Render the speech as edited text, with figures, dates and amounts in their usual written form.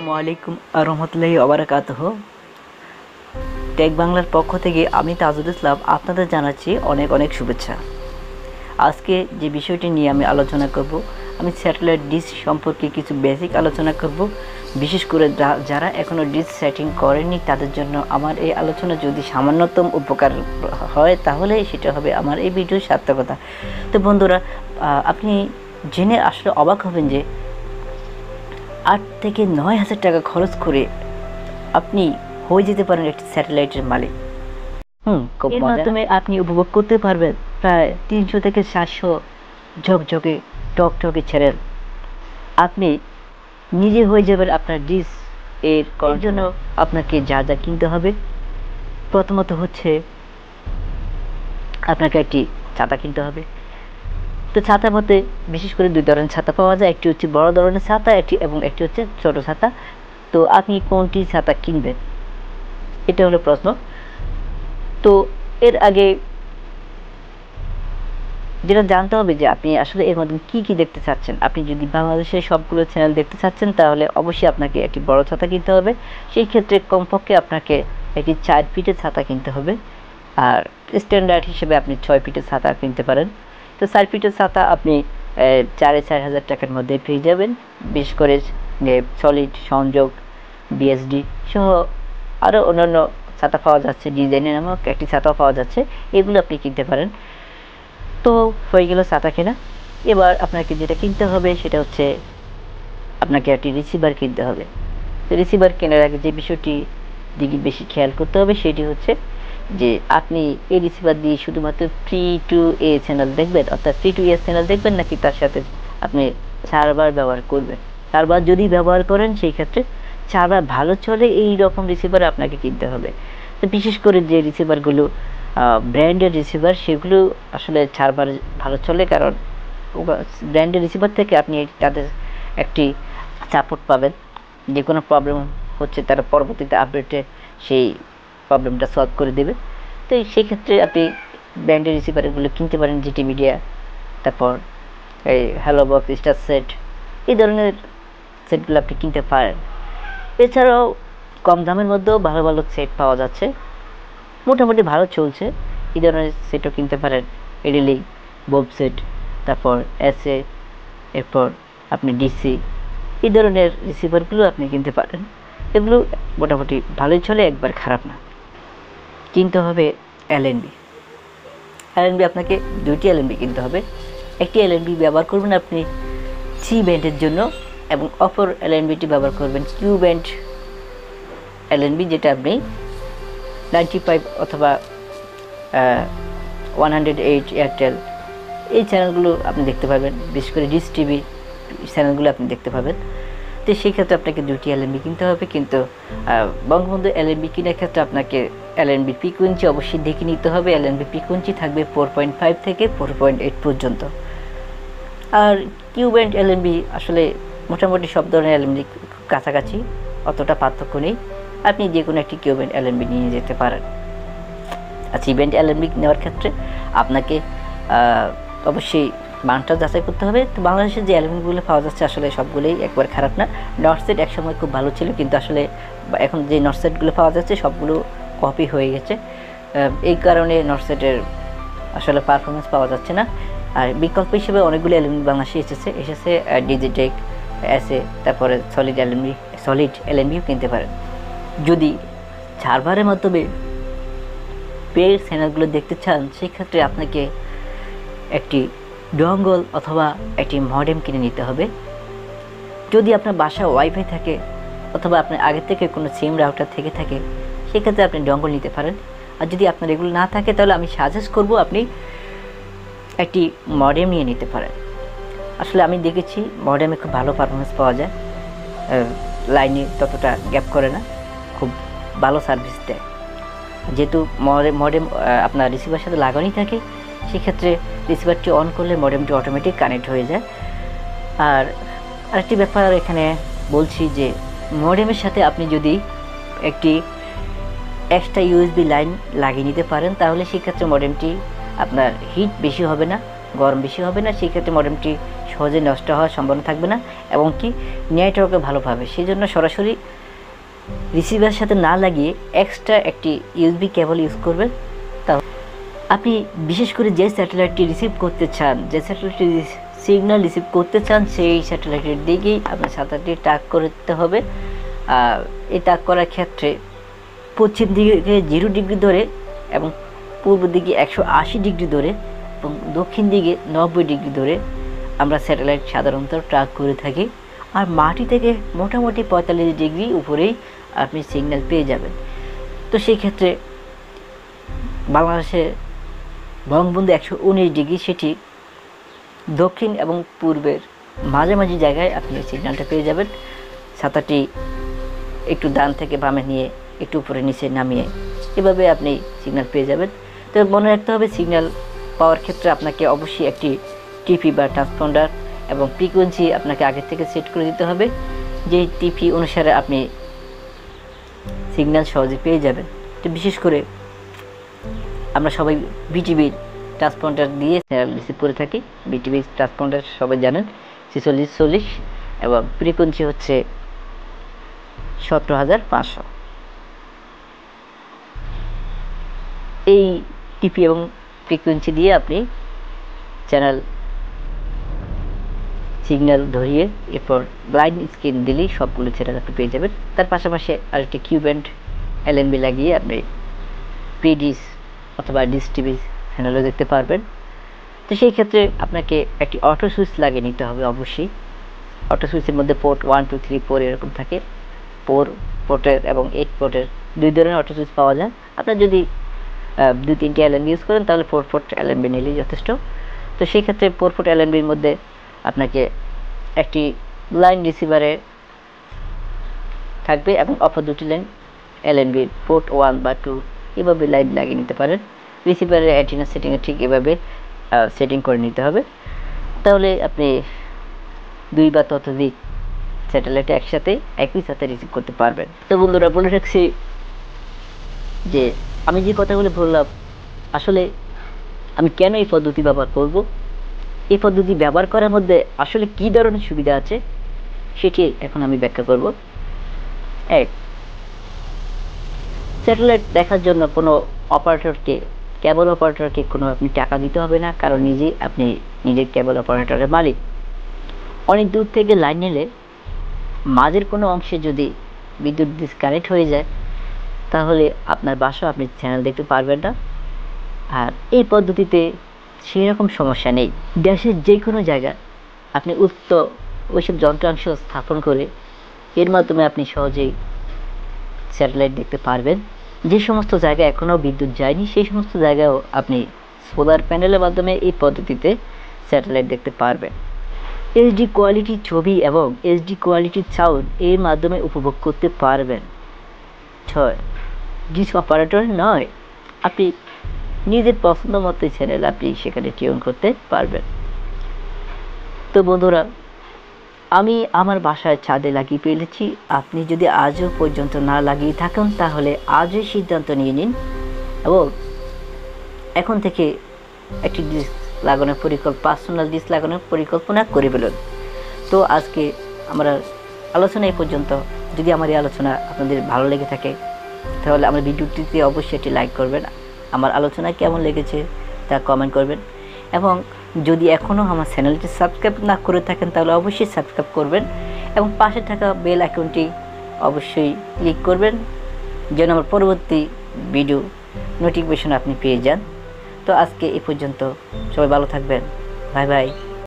আসসালামু আলাইকুম রহমতুল্লাহি ওবারাকাতুহ। টেক বাংলার পক্ষ থেকে আমি তাজুল ইসলাম আপনাদের জানাচ্ছি অনেক অনেক শুভেচ্ছা। আজকে যে বিষয়টি নিয়ে আমি আলোচনা করব, আমি স্যাটেলাইট ডিশ সম্পর্কে কিছু বেসিক আলোচনা করব। বিশেষ করে যারা এখনও ডিশ সেটিং করেনি তাদের জন্য আমার এই আলোচনা যদি সামান্যতম উপকার হয় তাহলে সেটা হবে আমার এই ভিডিওর সার্থকতা। তো বন্ধুরা, আপনি জেনে আসলে অবাক হবেন যে 8 থেকে 9,000 টাকা খরচ করে আপনি হয়ে যেতে পারেন একটি স্যাটেলাইটের মালিক। এর মাধ্যমে আপনি উপভোগ করতে পারবেন প্রায় 300 থেকে 700 ঝকঝকে টকটকে চ্যানেল। আপনি নিজে হয়ে যাবেন আপনার ডিশ এর করার জন্য আপনাকে যা যা কিনতে হবে, প্রথমত হচ্ছে আপনাকে একটি ছাতা কিনতে হবে। তো ছাতার মধ্যে বিশেষ করে 2 ধরনের ছাতা পাওয়া যায়, একটি হচ্ছে বড় ধরনের ছাতা এবং একটি হচ্ছে ছোট ছাতা। তো আপনি কোনটি ছাতা কিনবেন, এটা হলো প্রশ্ন। তো এর আগে যেটা জানতে হবে যে আপনি আসলে এর মধ্যে কী কী দেখতে চাচ্ছেন। আপনি যদি বাংলাদেশের সবগুলো চ্যানেল দেখতে চাচ্ছেন তাহলে অবশ্যই আপনাকে একটি বড় ছাতা কিনতে হবে। সেই ক্ষেত্রে কমপক্ষে আপনাকে একটি 4 ফিটের ছাতা কিনতে হবে, আর স্ট্যান্ডার্ড হিসেবে আপনি 6 ফিটের ছাতা কিনতে পারেন। তো 4 ফিটের ছাতা আপনি 4,500 টাকার মধ্যে পেয়ে যাবেন। বিশেষ করে সলিড সংযোগ, বিএসডি সহ আরও অন্যান্য ছাতা পাওয়া যাচ্ছে, ডিজাইনের নামক একটি ছাতাও পাওয়া যাচ্ছে, এগুলো আপনি কিনতে পারেন। তো হয়ে গেল ছাতা কেনা। এবার আপনাকে যেটা কিনতে হবে সেটা হচ্ছে আপনাকে একটি রিসিভার কিনতে হবে। তো রিসিভার কেনার আগে যে বিষয়টি দিকে বেশি খেয়াল করতে হবে সেটি হচ্ছে যে আপনি এই রিসিভার দিয়ে শুধুমাত্র ফ্রি টু এ চ্যানেল দেখবেন, অর্থাৎ ফ্রি টু এ চ্যানেল দেখবেন, নাকি তার সাথে আপনি সার্ভার ব্যবহার করবেন। সার্ভার যদি ব্যবহার করেন সেই ক্ষেত্রে সার্ভার ভালো চলে এই রকম রিসিভার আপনাকে কিনতে হবে। তো বিশেষ করে যে রিসিভারগুলো ব্র্যান্ডের রিসিভার সেগুলো আসলে সার্ভার ভালো চলে, কারণ ব্র্যান্ডের রিসিভার থেকে আপনি তাদের একটি সাপোর্ট পাবেন। যে কোনো প্রবলেম হচ্ছে তারা পরবর্তীতে আপডেটে সেই প্রবলেমটা সলভ করে দেবে। তো সেই ক্ষেত্রে আপনি ব্র্যান্ডের রিসিভারগুলো কিনতে পারেন, জিটি মিডিয়া, তারপর এই হ্যালো বক্স, স্টার সেট, এই ধরনের সেটগুলো আপনি কিনতে পারেন। এছাড়াও কম দামের মধ্যেও ভালো ভালো সেট পাওয়া যাচ্ছে, মোটামুটি ভালো চলছে। এই ধরনের সেটও কিনতে পারেন, এডিলিং, বোব সেট, তারপর এসএ, এরপর আপনি ডিসি, এই ধরনের রিসিভারগুলো আপনি কিনতে পারেন। এগুলো মোটামুটি ভালোই চলে, একবার খারাপ না। কিনতে হবে এলএনবি। এলএনবি আপনাকে 2টি এলএনবি কিনতে হবে। একটি এলএনবি ব্যবহার করবেন আপনি সি ব্যান্ডের জন্য, এবং অপর এলএনবিটি ব্যবহার করবেন কিউ ব্যান্ড এলএনবি, যেটা আপনি 95 অথবা 108 এয়ারটেল এই চ্যানেলগুলো আপনি দেখতে পাবেন। বিশেষ করে ডিশ টিভি চ্যানেলগুলো আপনি দেখতে পাবেন। তো সেই ক্ষেত্রে আপনাকে 2টি এলএনবি কিনতে হবে। কিন্তু বঙ্গবন্ধু এলএনবি কেনার ক্ষেত্রে আপনাকে এলএনবি ফ্রিকোয়েন্সি অবশ্যই দেখে নিতে হবে। এলএনবি ফ্রিকোয়েন্সি থাকবে 4.5 থেকে 4.8 পর্যন্ত। আর কিউ ব্যান্ড এলএনবি আসলে মোটামুটি সব ধরনের এলএনবি কাছাকাছি, অতটা পার্থক্য নেই। আপনি যে কোনো একটি কিউ ব্যান্ড এলএনবি নিয়ে যেতে পারেন। আর সি ব্যান্ড এলএনবি নেওয়ার ক্ষেত্রে আপনাকে অবশ্যই মানটা যাচাই করতে হবে। তো বাংলাদেশের যে এলএনবিগুলো পাওয়া যাচ্ছে আসলে সবগুলোই একবার খারাপ না। নটসেট একসময় খুব ভালো ছিল, কিন্তু আসলে এখন যে নটসেটগুলো পাওয়া যাচ্ছে সবগুলো কপি হয়ে গেছে। এই কারণে নটসেটের আসলে পারফরমেন্স পাওয়া যাচ্ছে না। আর বিকল্প হিসেবে অনেকগুলো এলএনবি বাংলাদেশে এসেছে ডিজিটেক, এসএ, তারপরে সলিড এলএনবিও কিনতে পারেন। যদি সার্ভারের মাধ্যমে পেড চ্যানেলগুলো দেখতে চান সেক্ষেত্রে আপনাকে একটি ডঙ্গল অথবা একটি মডেম কিনে নিতে হবে। যদি আপনার বাসায় ওয়াইফাই থাকে অথবা আপনার আগে থেকে কোনো সিম রাউটার থেকে থাকে সেক্ষেত্রে আপনি ডঙ্গল নিতে পারেন। আর যদি আপনার এগুলো না থাকে তাহলে আমি সাজেস্ট করব আপনি একটি মডেম নিয়ে নিতে পারেন। আসলে আমি দেখেছি মডেমে খুব ভালো পারফরমেন্স পাওয়া যায়, লাইনে ততটা গ্যাপ করে না, খুব ভালো সার্ভিস দেয়। যেহেতু মডেম আপনার রিসিভারের সাথে লাগানোই থাকে সেক্ষেত্রে রিসিভারটি অন করলে মডেমটি অটোমেটিক কানেক্ট হয়ে যায়। আর আরেকটি ব্যাপার এখানে বলছি যে মডেমের সাথে আপনি যদি একটি এক্সট্রা ইউএসবি লাইন লাগিয়ে নিতে পারেন তাহলে সেক্ষেত্রে মডেমটি আপনার হিট বেশি হবে না, গরম বেশি হবে না। সেক্ষেত্রে মডেমটি সহজে নষ্ট হওয়ার সম্ভাবনা থাকবে না এবং কি নেটওয়ার্কও ভালো পাবে। সেই জন্য সরাসরি রিসিভারের সাথে না লাগিয়ে এক্সট্রা একটি ইউএসবি কেবল ইউজ করবেন। তাও আপনি বিশেষ করে যে স্যাটেলাইটটি রিসিভ করতে চান, যে স্যাটেলাইটটি সিগন্যাল রিসিভ করতে চান, সেই স্যাটেলাইটের দিকেই আপনার ছাতাটি টাক করতে হবে। এই টাক করার ক্ষেত্রে পশ্চিম দিকে 0 ডিগ্রি ধরে এবং পূর্ব দিকে 180 ডিগ্রি ধরে এবং দক্ষিণ দিকে 90 ডিগ্রি ধরে আমরা স্যাটেলাইট সাধারণত ট্র্যাক করে থাকি। আর মাটি থেকে মোটামুটি 45 ডিগ্রি উপরেই আপনি সিগন্যাল পেয়ে যাবেন। তো সেই ক্ষেত্রে বাংলাদেশে বঙ্গবন্ধু 119 ডিগ্রি, সেটি দক্ষিণ এবং পূর্বের মাঝামাঝি জায়গায় আপনি সিগন্যালটা পেয়ে যাবেন। ছাতাটি একটু ডান থেকে বামে নিয়ে একটু উপরে নিচে নামিয়ে এভাবে আপনি সিগন্যাল পেয়ে যাবেন। তো মনে রাখতে হবে সিগন্যাল পাওয়ার ক্ষেত্রে আপনাকে অবশ্যই একটি টিপি বা ট্রান্সপন্ডার এবং ফ্রিকোয়েন্সি আপনাকে আগে থেকে সেট করে দিতে হবে, যেই টিপি অনুসারে আপনি সিগন্যাল সহজে পেয়ে যাবেন। তো বিশেষ করে আমরা সবাই বিটিভির ট্রান্সপন্ডার দিয়ে চ্যানেল রিসিভ করে থাকি। বিটিভি ট্রান্সপন্ডার সবাই জানেন 4640 এবং ফ্রিকোয়েন্সি হচ্ছে 17500। এই টিপি এবং ফ্রিকোয়েন্সি দিয়ে আপনি চ্যানেল সিগন্যাল ধরিয়ে এরপর ব্লাইন্ড স্ক্রিন দিলেই সবগুলো চ্যানেল আপনি পেয়ে যাবেন। তার পাশাপাশি আরেকটি কিউ ব্যান্ড এলএনবি লাগিয়ে আপনি পিডিস অথবা ডিস টিভি চ্যানেলও দেখতে পারবেন। তো সেই ক্ষেত্রে আপনাকে একটি অটো সুইচ লাগিয়ে নিতে হবে অবশ্যই। অটো সুইচের মধ্যে পোর্ট 1 2 3 4 এরকম থাকে। 4 পোর্টের এবং 8 পোর্টের 2 ধরনের অটো সুইচ পাওয়া যায়। আপনার যদি 2-3টি এলএনবি ইউজ করেন তাহলে 4 পোর্ট এলএনবি নিলেই যথেষ্ট। তো সেই ক্ষেত্রে 4 পোর্ট এলএনবির মধ্যে আপনাকে একটি লাইন রিসিভারে থাকবে এবং অপর দুটি লাইন এলএনবি পোর্ট 1 বা 2 এভাবে লাইন লাগিয়ে নিতে পারেন। রিসিভারের অ্যান্টেনা সেটিংয়ে ঠিক এভাবে সেটিং করে নিতে হবে। তাহলে আপনি 2 বা ততোধিক স্যাটেলাইট একসাথে একই সাথে রিসিভ করতে পারবেন। তো বন্ধুরা, বলে রাখছি যে আমি যে কথাগুলো বললাম, আসলে আমি কেন এই পদ্ধতি ব্যবহার করব, এই পদ্ধতি ব্যবহার করার মধ্যে আসলে কী ধরনের সুবিধা আছে সেটি এখন আমি ব্যাখ্যা করব। 1, স্যাটেলাইট দেখার জন্য কোনো কেবল অপারেটরকে কোনো আপনি টাকা দিতে হবে না, কারণ নিজেই আপনি নিজের কেবল অপারেটরের মালিক। অনেক দূর থেকে লাইন নিলে মাঝের কোনো অংশে যদি বিদ্যুৎ ডিসকানেক্ট হয়ে যায় তাহলে আপনার বাসায় আপনি চ্যানেল দেখতে পারবেন না। আর এই পদ্ধতিতে সেই রকম সমস্যা নেই। দেশের যে কোনো জায়গায় আপনি ওইসব যন্ত্রাংশ স্থাপন করে এর মাধ্যমে আপনি সহজেই স্যাটেলাইট দেখতে পারবেন। যে সমস্ত জায়গায় এখনও বিদ্যুৎ যায়নি সেই সমস্ত জায়গায়ও আপনি সোলার প্যানেলের মাধ্যমে এই পদ্ধতিতে স্যাটেলাইট দেখতে পারবেন। এইচডি কোয়ালিটির ছবি এবং এইচডি কোয়ালিটির সাউন্ড এর মাধ্যমে উপভোগ করতে পারবেন। 6, ডিশ অপারেটর নয়, আপনি নিজের পছন্দ মতো চ্যানেল আপনি সেখানে টিউন করতে পারবেন। তো বন্ধুরা, আমি আমার বাসায় ছাদে লাগিয়ে ফেলেছি। আপনি যদি আজও পর্যন্ত না লাগিয়ে থাকেন তাহলে আজই সিদ্ধান্ত নিয়ে নিন এবং এখন থেকে একটি ডিশ লাগানোর পার্সোনাল ডিশ লাগানোর পরিকল্পনা করে ফেলুন। তো আজকে আমরা আলোচনা এই পর্যন্ত। যদি আমার এই আলোচনা আপনাদের ভালো লেগে থাকে তাহলে আমার ভিডিওটিতে অবশ্যই একটি লাইক করবেন। আমার আলোচনা কেমন লেগেছে তা কমেন্ট করবেন এবং যদি এখনও আমার চ্যানেলটি সাবস্ক্রাইব না করে থাকেন তাহলে অবশ্যই সাবস্ক্রাইব করবেন এবং পাশে থাকা বেল আইকনটি অবশ্যই ক্লিক করবেন যেন আমার পরবর্তী ভিডিও নোটিফিকেশন আপনি পেয়ে যান। তো আজকে এই পর্যন্ত, সবাই ভালো থাকবেন। Bye bye.